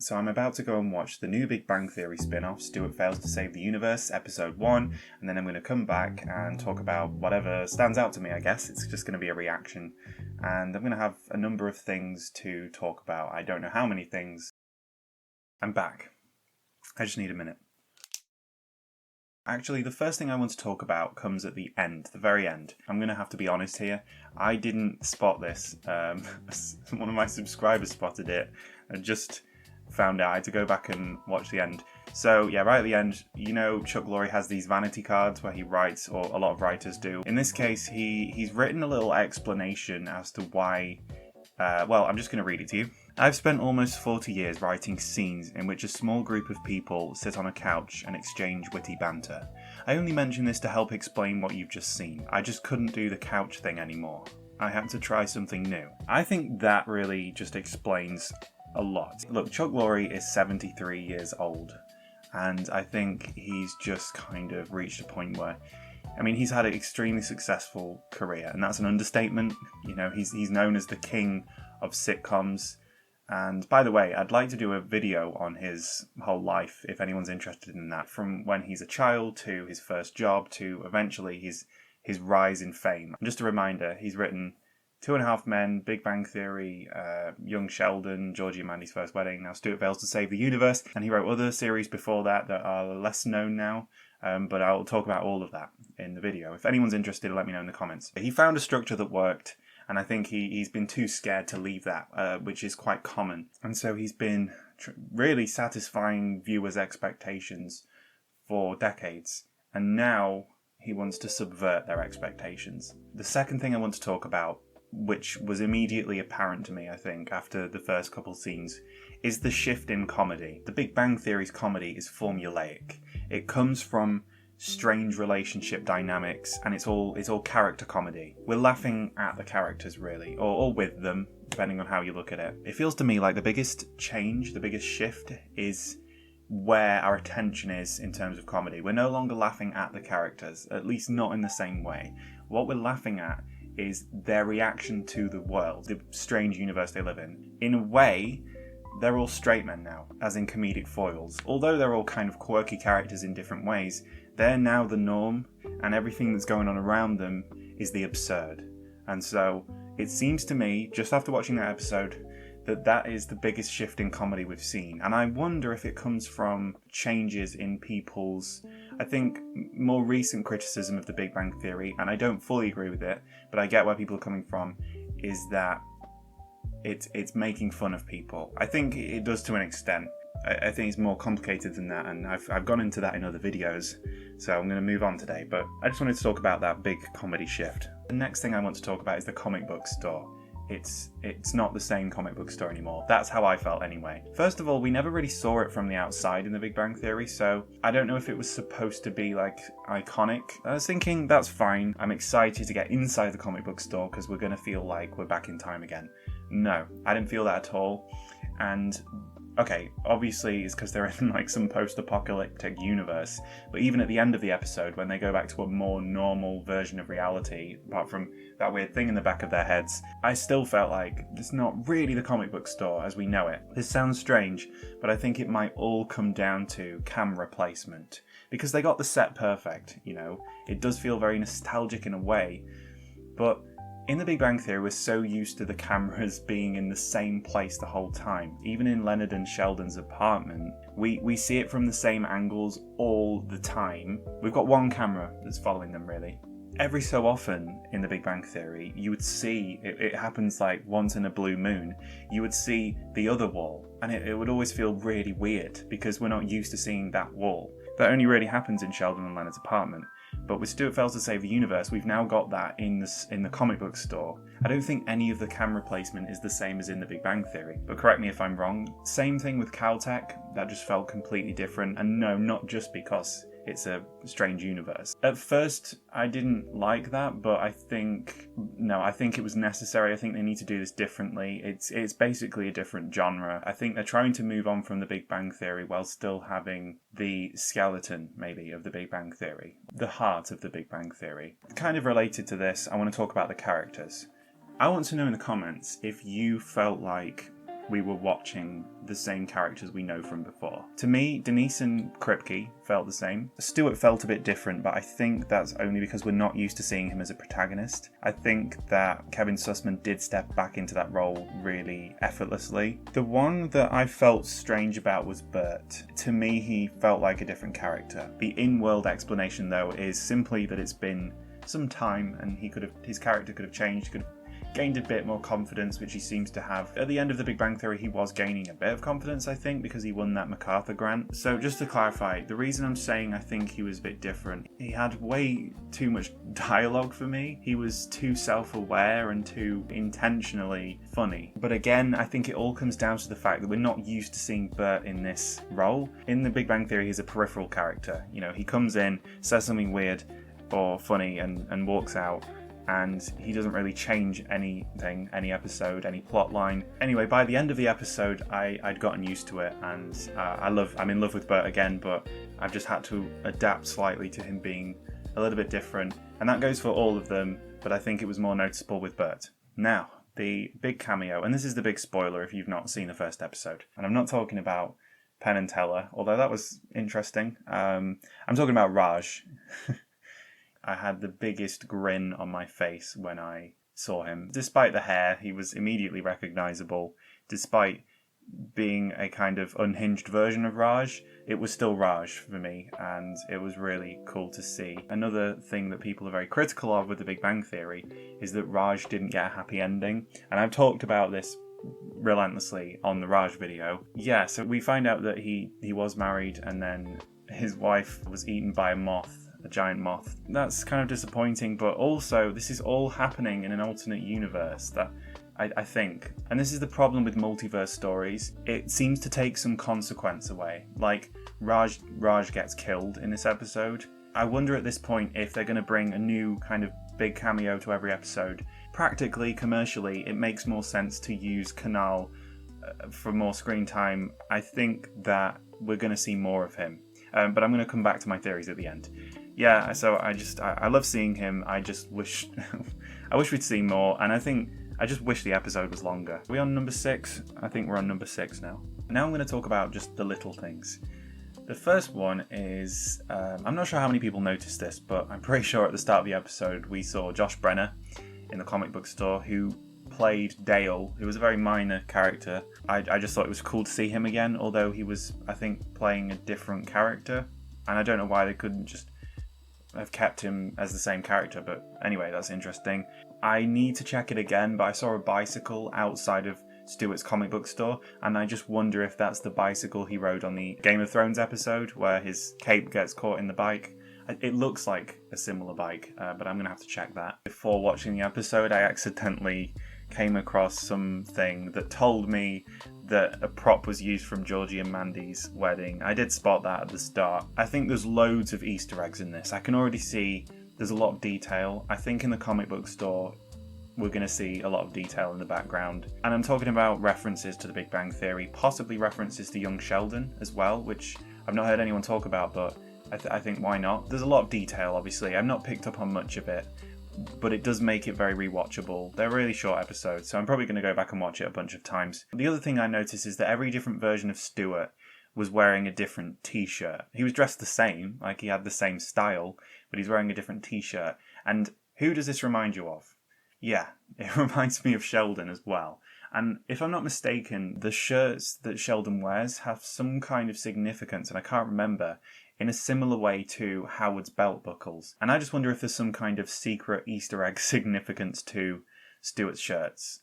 So I'm about to go and watch the new Big Bang Theory spin-off, Stuart Fails to Save the Universe, episode 1, and then I'm going to come back and talk about whatever stands out to me, I guess. It's just going to be a reaction, and I'm going to have a number of things to talk about. I don't know how many things. I'm back. I just need a minute. Actually, the first thing I want to talk about comes at the end, the very end. I'm going to have to be honest here. I didn't spot this. One of my subscribers spotted it and just found out. I had to go back and watch the end. So, yeah, right at the end, you know, Chuck Lorre has these vanity cards where he writes, or a lot of writers do. In this case, he's written a little explanation as to why... I'm just going to read it to you. I've spent almost 40 years writing scenes in which a small group of people sit on a couch and exchange witty banter. I only mention this to help explain what you've just seen. I just couldn't do the couch thing anymore. I had to try something new. I think that really just explains a lot. Look, Chuck Lorre is 73 years old, and I think he's just kind of reached a point where, I mean, he's had an extremely successful career, and that's an understatement. You know, he's known as the king of sitcoms. And by the way, I'd like to do a video on his whole life, if anyone's interested in that, from when he's a child to his first job to eventually his rise in fame. And just a reminder, he's written Two and a Half Men, Big Bang Theory, Young Sheldon, Georgie and Mandy's First Wedding, now Stuart Fails to Save the Universe, and he wrote other series before that are less known now, but I'll talk about all of that in the video. If anyone's interested, let me know in the comments. He found a structure that worked, and I think he's been too scared to leave that, which is quite common. And so he's been really satisfying viewers' expectations for decades. And now he wants to subvert their expectations. The second thing I want to talk about, which was immediately apparent to me, I think, after the first couple scenes, is the shift in comedy. The Big Bang Theory's comedy is formulaic. It comes from strange relationship dynamics, and it's all character comedy. We're laughing at the characters, really, or with them, depending on how you look at it. It feels to me like the biggest change, the biggest shift, is where our attention is in terms of comedy. We're no longer laughing at the characters, at least not in the same way. What we're laughing at is their reaction to the world, the strange universe they live in. In a way, they're all straight men now, as in comedic foils. Although they're all kind of quirky characters in different ways, they're now the norm, and everything that's going on around them is the absurd. And so, it seems to me, just after watching that episode, that is the biggest shift in comedy we've seen. And I wonder if it comes from changes in people's, I think, more recent criticism of the Big Bang Theory, and I don't fully agree with it, but I get where people are coming from, is that it's making fun of people. I think it does to an extent. I think it's more complicated than that, and I've gone into that in other videos, so I'm going to move on today, but I just wanted to talk about that big comedy shift. The next thing I want to talk about is the comic book store. It's not the same comic book store anymore. That's how I felt anyway. First of all, we never really saw it from the outside in the Big Bang Theory, so I don't know if it was supposed to be, like, iconic. I was thinking, that's fine. I'm excited to get inside the comic book store because we're going to feel like we're back in time again. No, I didn't feel that at all, and okay, obviously it's because they're in like some post-apocalyptic universe, but even at the end of the episode, when they go back to a more normal version of reality, apart from that weird thing in the back of their heads, I still felt like it's not really the comic book store as we know it. This sounds strange, but I think it might all come down to camera placement, because they got the set perfect, you know. It does feel very nostalgic in a way, but in the Big Bang Theory, we're so used to the cameras being in the same place the whole time. Even in Leonard and Sheldon's apartment, we see it from the same angles all the time. We've got one camera that's following them, really. Every so often in the Big Bang Theory, you would see, it happens like once in a blue moon, you would see the other wall. And it would always feel really weird because we're not used to seeing that wall. That only really happens in Sheldon and Leonard's apartment. But with Stuart Fails to Save the Universe, we've now got that in the comic book store. I don't think any of the camera placement is the same as in the Big Bang Theory, but correct me if I'm wrong. Same thing with Caltech, that just felt completely different, and no, not just because it's a strange universe. At first, I didn't like that, but I think it was necessary. I think they need to do this differently. It's basically a different genre. I think they're trying to move on from the Big Bang Theory while still having the skeleton, maybe, of the Big Bang Theory. The heart of the Big Bang Theory. Kind of related to this, I want to talk about the characters. I want to know in the comments if you felt like we were watching the same characters we know from before. To me, Denise and Kripke felt the same. Stuart felt a bit different, but I think that's only because we're not used to seeing him as a protagonist. I think that Kevin Sussman did step back into that role really effortlessly. The one that I felt strange about was Bert. To me, he felt like a different character. The in-world explanation, though, is simply that it's been some time and his character could have changed, could have gained a bit more confidence, which he seems to have. At the end of The Big Bang Theory, he was gaining a bit of confidence, I think, because he won that MacArthur grant. So just to clarify, the reason I'm saying I think he was a bit different, he had way too much dialogue for me. He was too self-aware and too intentionally funny. But again, I think it all comes down to the fact that we're not used to seeing Bert in this role. In The Big Bang Theory, he's a peripheral character. You know, he comes in, says something weird or funny and walks out, and he doesn't really change anything, any episode, any plot line. Anyway, by the end of the episode, I'd gotten used to it, and I'm in love with Bert again, but I've just had to adapt slightly to him being a little bit different, and that goes for all of them, but I think it was more noticeable with Bert. Now, the big cameo, and this is the big spoiler if you've not seen the first episode, and I'm not talking about Penn and Teller, although that was interesting. I'm talking about Raj. I had the biggest grin on my face when I saw him. Despite the hair, he was immediately recognisable. Despite being a kind of unhinged version of Raj, it was still Raj for me, and it was really cool to see. Another thing that people are very critical of with The Big Bang Theory is that Raj didn't get a happy ending, and I've talked about this relentlessly on the Raj video. Yeah, so we find out that he was married, and then his wife was eaten by a giant moth. That's kind of disappointing, but also this is all happening in an alternate universe that I think. And this is the problem with multiverse stories. It seems to take some consequence away. Like Raj gets killed in this episode. I wonder at this point if they're going to bring a new kind of big cameo to every episode. Practically, commercially, it makes more sense to use Kanal for more screen time. I think that we're going to see more of him. But I'm going to come back to my theories at the end. Yeah, so I love seeing him. I just wish I wish we'd see more, and I just wish the episode was longer. Are we on number 6? I think we're on number 6 now. Now I'm going to talk about just the little things. The first one is, I'm not sure how many people noticed this, but I'm pretty sure at the start of the episode we saw Josh Brenner in the comic book store who played Dale, who was a very minor character. I just thought it was cool to see him again, although he was, I think, playing a different character, and I don't know why they couldn't just have kept him as the same character, but anyway, that's interesting. I need to check it again, but I saw a bicycle outside of Stuart's comic book store, and I just wonder if that's the bicycle he rode on the Game of Thrones episode where his cape gets caught in the bike. It looks like a similar bike, but I'm going to have to check that. Before watching the episode, I accidentally came across something that told me that a prop was used from Georgie and Mandy's wedding. I did spot that at the start. I think there's loads of Easter eggs in this. I can already see there's a lot of detail. I think in the comic book store we're going to see a lot of detail in the background. And I'm talking about references to The Big Bang Theory, possibly references to young Sheldon as well, which I've not heard anyone talk about, but I think why not? There's a lot of detail, obviously. I've not picked up on much of it, but it does make it very rewatchable. They're really short episodes, so I'm probably going to go back and watch it a bunch of times. The other thing I noticed is that every different version of Stuart was wearing a different t-shirt. He was dressed the same, like he had the same style, but he's wearing a different t-shirt. And who does this remind you of? Yeah, it reminds me of Sheldon as well. And if I'm not mistaken, the shirts that Sheldon wears have some kind of significance, and I can't remember, in a similar way to Howard's belt buckles. And I just wonder if there's some kind of secret Easter egg significance to Stuart's shirts.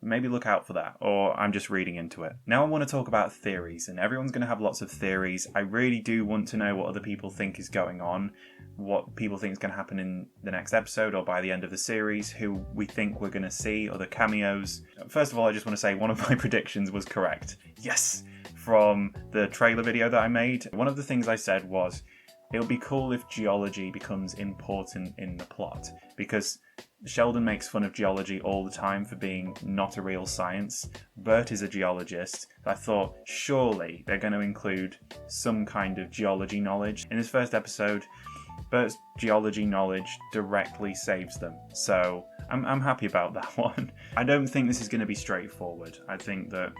Maybe look out for that, or I'm just reading into it. Now I want to talk about theories, and everyone's going to have lots of theories. I really do want to know what other people think is going on, what people think is going to happen in the next episode or by the end of the series, who we think we're going to see, other cameos. First of all, I just want to say one of my predictions was correct. Yes! From the trailer video that I made, one of the things I said was, it would be cool if geology becomes important in the plot, because Sheldon makes fun of geology all the time for being not a real science. Bert is a geologist. I thought, surely they're going to include some kind of geology knowledge. In this first episode, Bert's geology knowledge directly saves them. So I'm happy about that one. I don't think this is going to be straightforward. I think that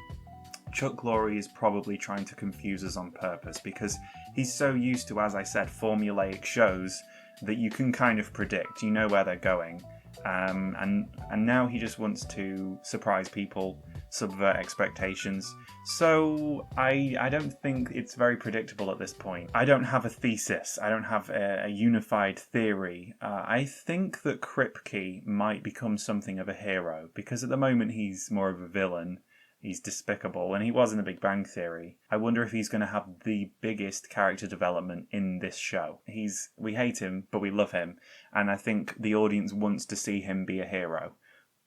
Chuck Lorre is probably trying to confuse us on purpose because he's so used to, as I said, formulaic shows that you can kind of predict, you know where they're going. And now he just wants to surprise people, subvert expectations. So I don't think it's very predictable at this point. I don't have a thesis. I don't have a unified theory. I think that Kripke might become something of a hero because at the moment he's more of a villain. He's despicable, and he was in The Big Bang Theory. I wonder if he's going to have the biggest character development in this show. We hate him, but we love him, and I think the audience wants to see him be a hero.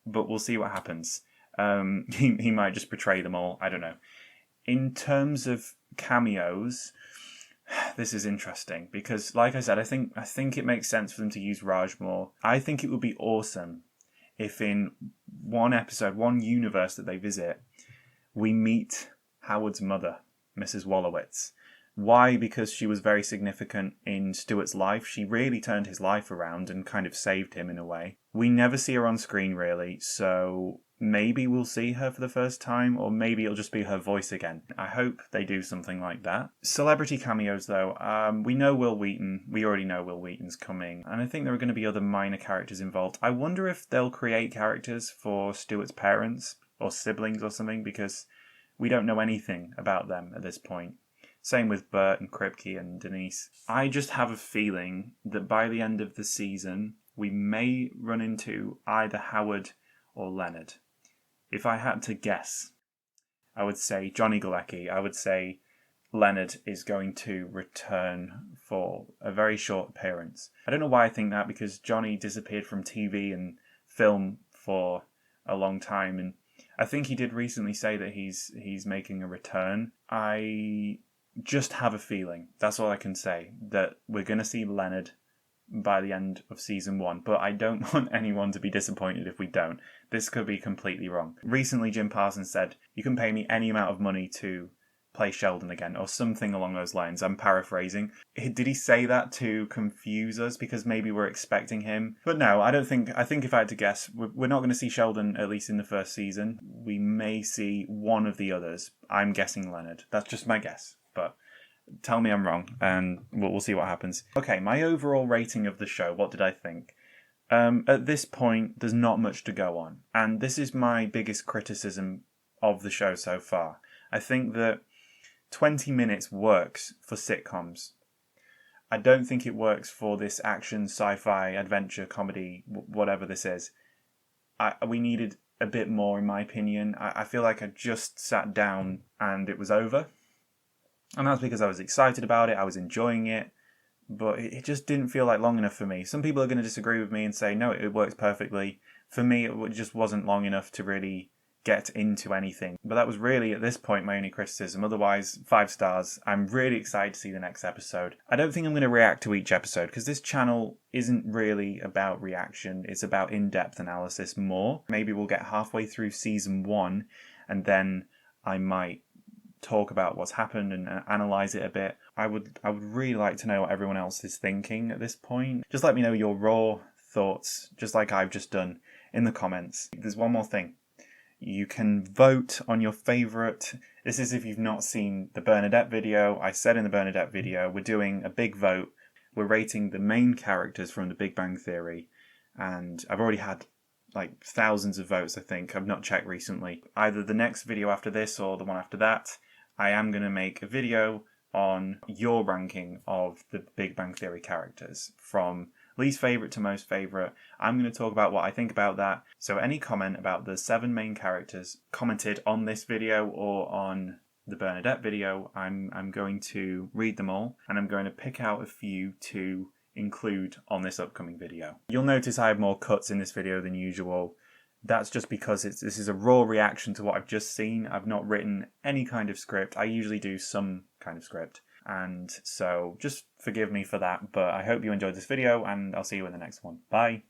But we'll see what happens. He might just betray them all. I don't know. In terms of cameos, this is interesting because, like I said, I think it makes sense for them to use Raj more. I think it would be awesome if in one episode, one universe that they visit, we meet Howard's mother, Mrs. Wolowitz. Why? Because she was very significant in Stuart's life. She really turned his life around and kind of saved him in a way. We never see her on screen, really, so maybe we'll see her for the first time, or maybe it'll just be her voice again. I hope they do something like that. Celebrity cameos, though. We know Will Wheaton. We already know Will Wheaton's coming, and I think there are going to be other minor characters involved. I wonder if they'll create characters for Stuart's parents or siblings or something, because we don't know anything about them at this point. Same with Bert and Kripke and Denise. I just have a feeling that by the end of the season, we may run into either Howard or Leonard. If I had to guess, I would say Johnny Galecki. I would say Leonard is going to return for a very short appearance. I don't know why I think that, because Johnny disappeared from TV and film for a long time, and I think he did recently say that he's making a return. I just have a feeling, that's all I can say, that we're going to see Leonard by the end of season 1, but I don't want anyone to be disappointed if we don't. This could be completely wrong. Recently, Jim Parsons said, "You can pay me any amount of money to play Sheldon again," or something along those lines. I'm paraphrasing. Did he say that to confuse us because maybe we're expecting him? But no, I think if I had to guess, we're not going to see Sheldon, at least in the first season. We may see one of the others. I'm guessing Leonard. That's just my guess, but tell me I'm wrong, and we'll see what happens. Okay, my overall rating of the show, what did I think? At this point, there's not much to go on, and this is my biggest criticism of the show so far. I think that 20 minutes works for sitcoms. I don't think it works for this action, sci-fi, adventure, comedy, whatever this is. We needed a bit more, in my opinion. I feel like I just sat down and it was over. And that's because I was excited about it, I was enjoying it, but it just didn't feel like long enough for me. Some people are going to disagree with me and say, no, it works perfectly. For me, it just wasn't long enough to really get into anything. But that was really, at this point, my only criticism. Otherwise, 5 stars. I'm really excited to see the next episode. I don't think I'm going to react to each episode, because this channel isn't really about reaction. It's about in-depth analysis more. Maybe we'll get halfway through season 1, and then I might talk about what's happened and analyze it a bit. I would really like to know what everyone else is thinking at this point. Just let me know your raw thoughts, just like I've just done, in the comments. There's one more thing. You can vote on your favourite. This is if you've not seen the Bernadette video. I said in the Bernadette video, we're doing a big vote. We're rating the main characters from The Big Bang Theory. And I've already had like thousands of votes, I think. I've not checked recently. Either the next video after this or the one after that, I am going to make a video on your ranking of the Big Bang Theory characters from least favourite to most favourite. I'm going to talk about what I think about that. So any comment about the 7 main characters commented on this video or on the Bernadette video, I'm going to read them all, and I'm going to pick out a few to include on this upcoming video. You'll notice I have more cuts in this video than usual. That's just because this is a raw reaction to what I've just seen. I've not written any kind of script. I usually do some kind of script. And so just forgive me for that. But I hope you enjoyed this video, and I'll see you in the next one. Bye.